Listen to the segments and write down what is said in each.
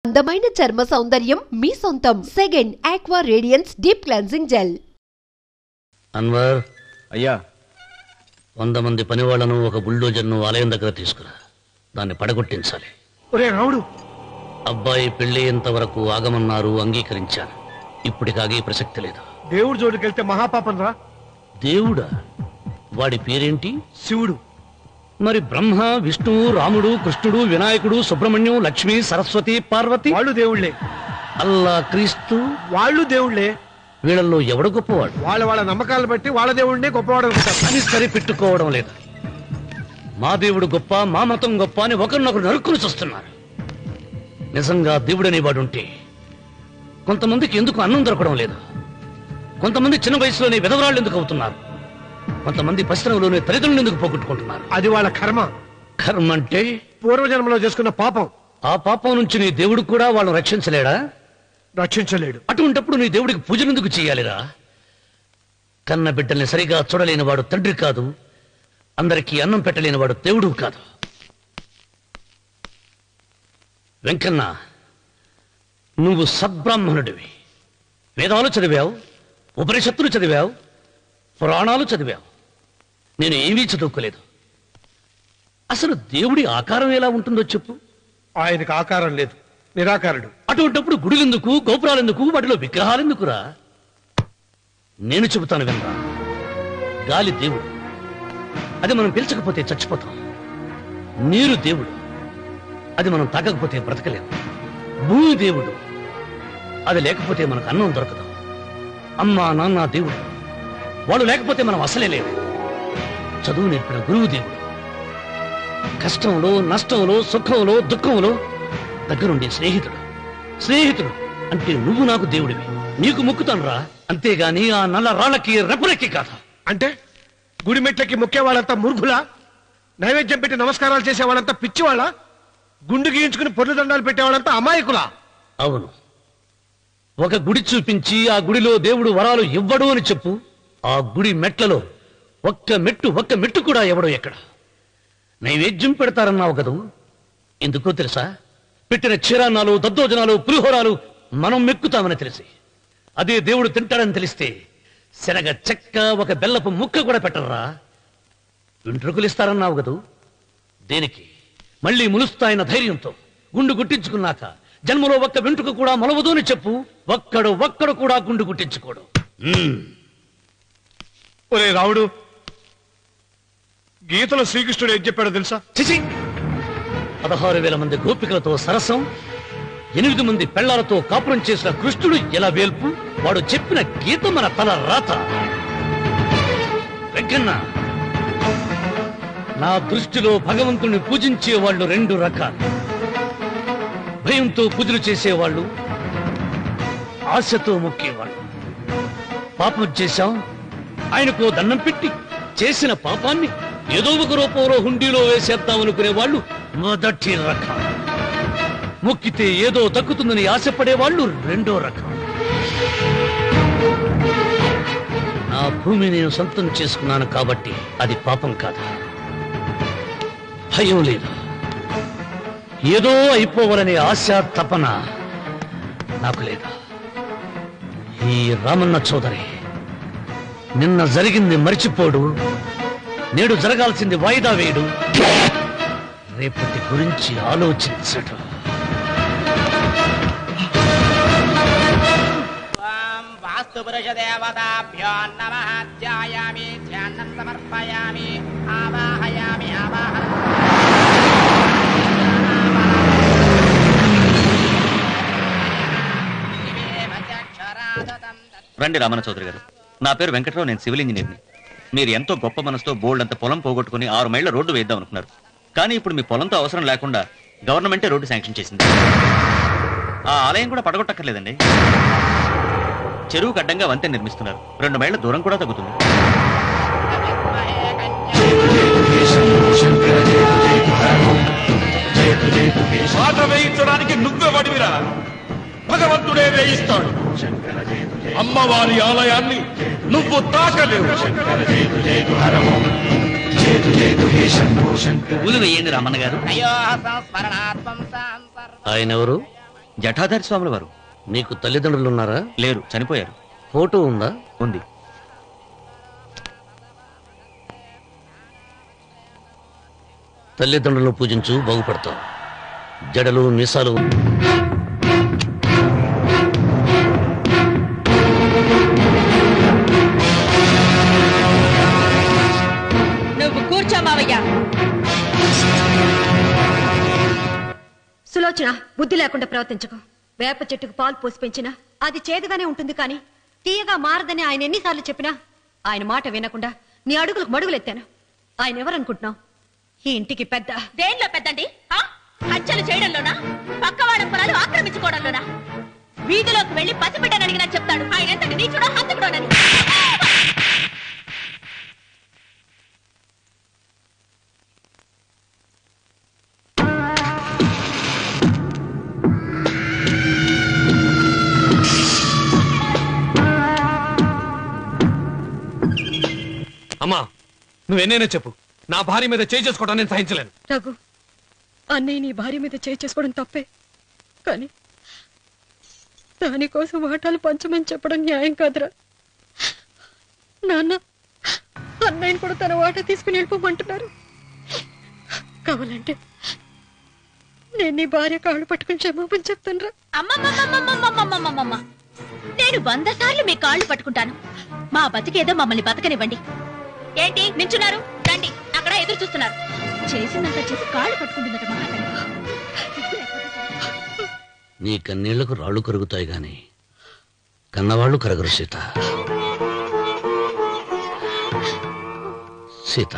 అందమైన చర్మ సౌందర్యం మీ సొంతం. Second aqua radiance deep cleansing gel. Anwar అయ్యా, 100 మంది పనివాళ్లను ఒక బుల్డోజర్ను ఆలయం దగ్గర తీసుకురా. దాన్ని పడగొట్టించాలి. ఒరే రావుడు, అబ్బాయి పెళ్ళయ్యేంత వరకు ఆగమన్నారు, అంగీకరించాను. ఇప్పటికాగే ప్రసక్తి లేదు. దేవుడి జోడికెళ్తే మహాపాపం రా. దేవుడా? వాడి పేరేంటి? శివుడు. మరి బ్రహ్మ, విష్ణువు, రాముడు, కృష్ణుడు, వినాయకుడు, సుబ్రహ్మణ్యం, లక్ష్మి, సరస్వతి, పార్వతి వాళ్ళు దేవుళ్లే. అల్లా, క్రీస్తు వాళ్ళు దేవుళ్లే. వీళ్ళల్లో ఎవడు గొప్పవాడు? వాళ్ళ నమ్మకాలను బట్టి వాళ్ళ దేవుడినే గొప్పవాడు అనుకుంటారు. అని సరిపెట్టుకోవడం లేదు. మా దేవుడు గొప్ప, మా మతం గొప్ప అని ఒకరినొకరు నరుక్కుని చూస్తున్నారు. నిజంగా దేవుడనే వాడుంటే కొంతమందికి ఎందుకు అన్నం దొరకడం లేదు? కొంతమంది చిన్న వయసులోనే విధవరాళ్ళు ఎందుకు అవుతున్నారు? కొంతమంది పశ్చిమలోనే తల్లిదండ్రులు ఎందుకు పోగొట్టుకుంటున్నారు? అది వాళ్ళ కర్మ. కర్మ అంటే పూర్వజన్మలో చేసుకున్న పాపం. ఆ పాపం నుంచి నీ దేవుడు కూడా వాళ్ళని రక్షించలేడా? రక్షించలేడు. అటువంటప్పుడు నీ దేవుడికి పూజలు ఎందుకు చేయాలిరా? కన్న బిడ్డల్ని సరిగా చూడలేని వాడు తండ్రి కాదు, అందరికీ అన్నం పెట్టలేని వాడు దేవుడు కాదు. వెంకన్న, నువ్వు సద్బ్రాహ్మణుడివి. వేదాలు చదివావు, ఉపనిషత్తులు చదివావు, పురాణాలు చదివావు. నేను ఏమీ చదువుకోలేదు. అసలు దేవుడి ఆకారం ఎలా ఉంటుందో చెప్పు. ఆయనకు ఆకారం లేదు, నిరాకారుడు. అటువంటిప్పుడు గుడులెందుకు, గోపురాలెందుకు, వాటిలో విగ్రహాలెందుకురా? నేను చెబుతాను వినరా. గాలి దేవుడు, అది మనం పీల్చకపోతే చచ్చిపోతాం. నీరు దేవుడు, అది మనం తాగకపోతే బ్రతకలేము. భూమి దేవుడు, అది లేకపోతే మనకు అన్నం దొరకదు. అమ్మా నాన్న దేవుడు, వాళ్ళు లేకపోతే మనం అసలే లేవు. చదువు నేర్పిన గురువు దేవుడు, కష్టంలో, నష్టంలో, సుఖంలో, దుఃఖంలో దగ్గరుండే స్నేహితుడు. స్నేహితుడు అంటే నువ్వు నాకు దేవుడివి. నీకు మొక్కుతాను రా, అంతేగాని ఆ నల్ల రాళ్ళకి రెప్పలెక్కి కాదు. అంటే గుడి మెట్లకి మొక్కే వాళ్ళంతా మూర్ఖులా? నైవేద్యం పెట్టి నమస్కారాలు చేసే వాళ్ళంతా పిచ్చివాళ్ళ? గుండు గీయించుకుని పొర్లు దండాలు పెట్టేవాళ్ళంతా అమాయకులా? అవును. ఒక గుడి చూపించి ఆ గుడిలో దేవుడు వరాలు ఇవ్వడు అని చెప్పు. ఆ గుడి మెట్లలో ఒక్క మెట్టు కూడా ఎవడో ఎక్కడ. నైవేద్యం పెడతారన్నావు కదూ, ఎందుకో తెలుసా? పెట్టిన క్షీరాన్నాలు, దద్దోజనాలు, పులిహోరాలు మనం మెక్కుతామని తెలిసి, అదే దేవుడు తింటాడని తెలిస్తే శనగ చెక్క, ఒక బెల్లపు ముక్క కూడా పెట్టరా. వెంట్రుకలు ఇస్తారన్నావు కదూ, దేనికి? మళ్ళీ ములుస్తాయన్న ధైర్యంతో. గుండు గుట్టించుకున్నాక జన్మలో ఒక్క వెంట్రుక కూడా మొలవదు అని చెప్పు. ఒక్కడు కూడా గుండు గుట్టించుకోడు. ఒరే రావుడు, గీతలో శ్రీకృష్ణుడు ఏం చెప్పాడో తెలుసా? 16,000 మంది గోపికలతో సరసం, 8 మంది పెళ్లాలతో కాపురం చేసిన కృష్ణుడు ఎలా వేల్పు? వాడు చెప్పిన గీత మన తల రాత. వెంకన్న, నా దృష్టిలో భగవంతుని పూజించే వాళ్ళు 2 రకాలు. భయంతో పూజలు చేసేవాళ్ళు, ఆశతో మొక్కేవాళ్ళు. పాపం చేశాం, ఆయనకు దండం పెట్టి చేసిన పాపాన్ని ఏదో ఒక రూపంలో హుండీలో వేసేద్దామనుకునే వాళ్ళు మొదటి రకం. మొక్కితే ఏదో దక్కుతుందని ఆశపడేవాళ్ళు 2వ రకం. నా భూమి నేను సొంతం చేసుకున్నాను కాబట్టి అది పాపం కాదు. భయం లేదు, ఏదో అయిపోవాలనే ఆశ, తపన నాకు లేదు. ఈ రామన్న చౌదరి నిన్న జరిగింది మర్చిపోడు, నేడు జరగాల్సింది వాయిదా వేయడు, రేపటి గురించి ఆలోచించడు. వాస్తుపురుషదేవతాభ్యో నమః. ధ్యాయామి, ధ్యానం సమర్పయామి, ఆవాహయామి, రండి రామన్న చౌదరి గారు. నా పేరు వెంకట్రావు, నేను సివిల్ ఇంజనీర్ని. మీరు ఎంతో గొప్ప మనసుతో బోల్డ్ అంత పొలం పోగొట్టుకుని 6 మైళ్ళ రోడ్డు వేద్దాం అనుకున్నారు. కానీ ఇప్పుడు మీ పొలంతో అవసరం లేకుండా గవర్నమెంటే రోడ్డు శాంక్షన్ చేసింది. ఆ ఆలయం కూడా పడగొట్టక్కర్లేదండి. చెరువుకు అడ్డంగా వంతెన నిర్మిస్తున్నారు. 2 మైళ్ళ దూరం కూడా తగ్గుతుంది. మాట వేయించడానికి నువ్వే వడివిరా, భగవంతుడే వేయిస్తాడు. అమ్మవారి ఆలయాన్ని నువ్వు తాకలేవు. పూలు వేయండి రామన్న గారు. ఆయన ఎవరు? జటాధారి స్వాముల వారు. నీకు తల్లిదండ్రులు ఉన్నారా? లేరు, చనిపోయారు. ఫోటో ఉందా? ఉంది. తల్లిదండ్రులను పూజించు, బాగుపడతావు. జడలు మీసాలు నువ్వు కూర్చో మావయ్య. సులోచన, బుద్ధి లేకుండా ప్రవర్తించకు. వేప చెట్టుకు పాలు పోసి పెంచినా అది చేదుగానే ఉంటుంది, కానీ తీయగా మారదని ఆయన ఎన్నిసార్లు చెప్పినా ఆయన మాట వినకుండా నీ అడుగులకు మడుగులెత్తాను. ఆయన ఎవరనుకుంటున్నావు? ఈ ఇంటికి పెద్ద. దేనిలో పెద్దండి? హత్యలు చేయడంలోనా? పక్కవాడ పొలాలు ఆక్రమించుకోవడంలోనా? వీధిలోకి వెళ్లి పసిబిడ్డని అడిగినా చెప్తాడు ఆయన ఎంతటి నీచుడో హంతకుడోనని. అమ్మా, నువ్వెన్నైనా చెప్పు, నా భార్య మీద చేయి చేసుకోవడం నేను సహించలేను. రఘు, అన్నయ్య నీ భార్య మీద చేయి చేసుకోవడం తప్పే, కానీ దానికోసం వాటాలు పంచమని చెప్పడం న్యాయం కాదురా. నాన్న అన్నయ్యని కూడా తన వాటా తీసుకుని వెళ్ళిపోమంటున్నారు. కావాలంటే నేను నీ భార్య కాళ్ళు పట్టుకుని క్షమాపణ చెప్తాను రా. అమ్మమ్మమ్మమ్మమ్మమ్మమ్మమ్మమ్మ, నేను 100 సార్లు మీ కాళ్ళు పట్టుకుంటాను. మా బతికేదో మమ్మల్ని బతకనివ్వండి. ఏంటి నించున్నారు? రండి, అక్కడ ఎదురు చూస్తున్నారు. చేసిందంతా చేసి కాళ్ళు పట్టుకుంటుందట మహాతల్లి. నీ కన్నీళ్లకు రాళ్లు కరుగుతాయి గాని కన్నవాళ్లు కరగరు సీత. సీత,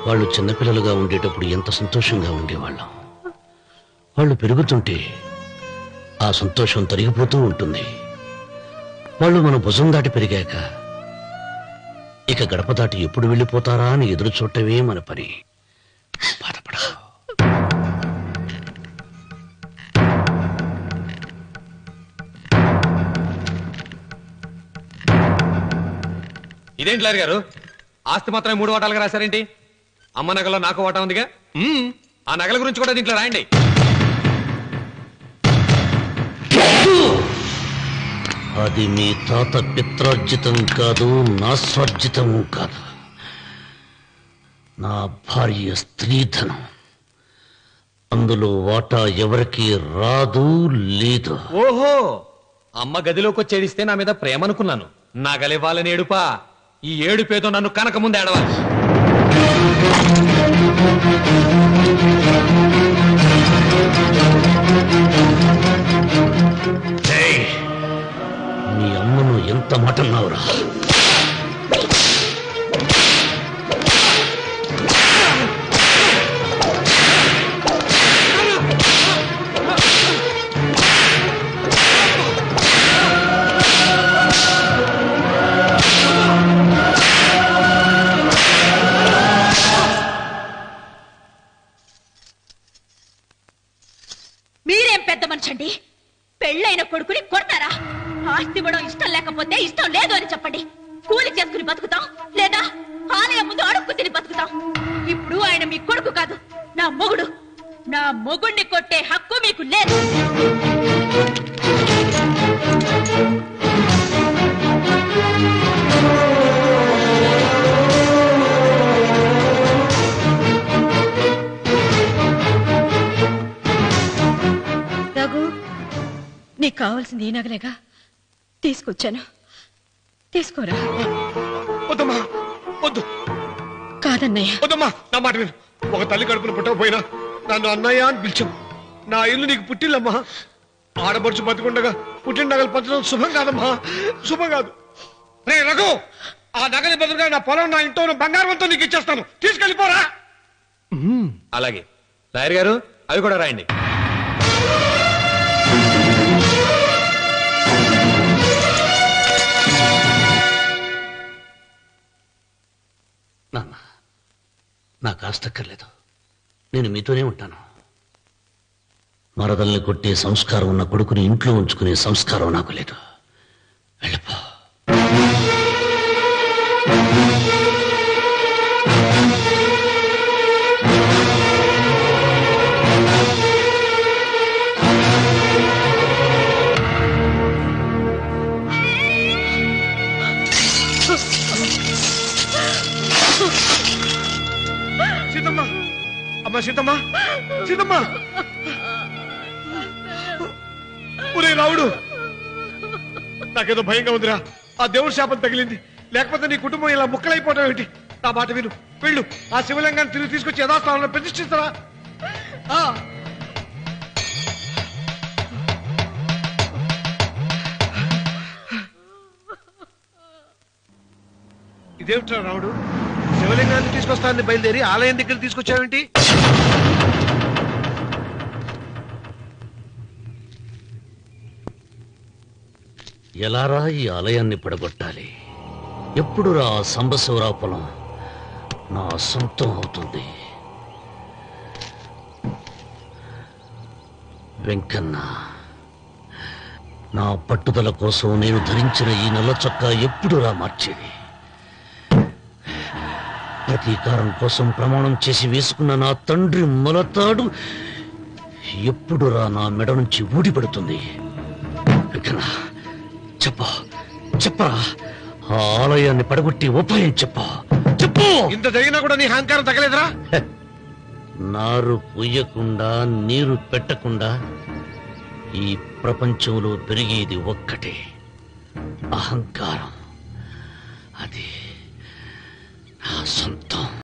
వాళ్ళు చిన్నపిల్లలుగా ఉండేటప్పుడు ఎంత సంతోషంగా ఉండేవాళ్ళం. వాళ్ళు పెరుగుతుంటే ఆ సంతోషం తరిగిపోతూ ఉంటుంది. వాళ్ళు మన భుజం దాటి పెరిగాక ఇక గడప దాటి ఎప్పుడు వెళ్ళిపోతారా అని ఎదురు చూడటమే మన పని. బాధపడ. ఇదేంటి లారి గారు, ఆస్తి మాత్రమే 3 వాటాలుగా రాశారేంటి? అమ్మ నగలో నాకు వాటా ఉందిగా. ఆ నగల గురించి కూడా దీంట్లో రాయండి. అది మీ తాత పిత్రార్జితం కాదు, నా స్వార్జితం కాదు. నా భార్య స్త్రీధనం. అందులో వాటా ఎవరికి రాదు, లేదు. ఓహో, అమ్మ గదిలోకి వచ్చేడిస్తే నా మీద ప్రేమ అనుకున్నాను. నగలివ్వాలని ఏడుపా. ఈ ఏడుపేదో నన్ను కనక ముందు ఏడవాలి. నీ అమ్మను ఎంత మాట అన్నావురా? మీరేం పెద్ద మనిషండి? పెళ్ళైన కొడుకుని కొడతారా? ఆస్తి ఇవ్వడం ఇష్టం లేకపోతే ఇష్టం లేదు అని చెప్పండి. కూలి చేసుకుని బతుకుతాం, లేదా ఆలయం ముందు అడుక్కు తిని బతుకుతాం. ఇప్పుడు ఆయన మీ కొడుకు కాదు, నా మొగుడు. నా మొగుడిని కొట్టే హక్కు మీకు లేదు. రఘు, నీకు కావాల్సింది ఈ నగలేగా, తీసుకొచ్చాను, తీసుకోరా. వద్దమ్మా, వద్దు. కాదన్నయ్య. వద్దమ్మా, నా మాట విను. ఒక తల్లి కడుపును పుట్టకపోయినా నన్ను అన్నయ్య అని పిలిచావు. నా ఇల్లు నీకు పుట్టిల్లమ్మా. ఆడబడుచు బతుకుండగా పుట్టిన నగలు పంచడం శుభం కాదమ్మా, శుభం కాదు. రే రఘు, ఆ నగలి బదులుగా నా పొలం, నా ఇంట్లో బంగారంతో నీకు ఇచ్చేస్తాను, తీసుకెళ్ళిపోరా. అలాగే లాయర్ గారు, అవి కూడా రాయండి. నాన్న, నాకు ఆస్తక్కర్లేదు. నేను మీతోనే ఉంటాను. మరదల్ని కొట్టే సంస్కారం ఉన్న కొడుకుని ఇంట్లో ఉంచుకునే సంస్కారం నాకు లేదు. వెళ్ళిపో. అమ్మా సీతమ్మా, సీతమ్మా, ఒరే రావుడు, నాకేదో భయంగా ఉందిరా. ఆ దేవుడి శాపం తగిలింది, లేకపోతే నీ కుటుంబం ఇలా ముక్కలైపోవటం ఏంటి? నా మాట విను, వెళ్ళు. ఆ శివలింగాన్ని తిరిగి తీసుకొచ్చి యథాస్థానంలో ప్రతిష్ఠిస్తారా? ఇదేమిట్రా రావుడు, శివలింగాన్ని తీసుకొస్తానని బయలుదేరి ఆలయం దగ్గర తీసుకొచ్చావేంటి? ఎలారా ఈ ఆలయాన్ని పడగొట్టాలి? ఎప్పుడురా సంబశివరా పొలం నా సొంతం అవుతుంది? వెంకన్న, నా పట్టుదల కోసం నేను ధరించిన ఈ నల్ల చొక్కా ఎప్పుడురా మార్చేది? ప్రతీకారం కోసం ప్రమాణం చేసి వేసుకున్న నా తండ్రి మొలతాడు ఎప్పుడురా నా మెడ నుంచి ఊడిపడుతుంది? వెంకన్న, చెప్పరా, ఆ ఆలయాన్ని పడగొట్టి ఉపాయం చెప్పు. ఇంత జరిగినా కూడా నీ అహంకారం తగ్గలేదురా? నారు పొయ్యకుండా నీరు పెట్టకుండా ఈ ప్రపంచంలో పెరిగేది ఒక్కటే, అహంకారం. అది నా సొంతం.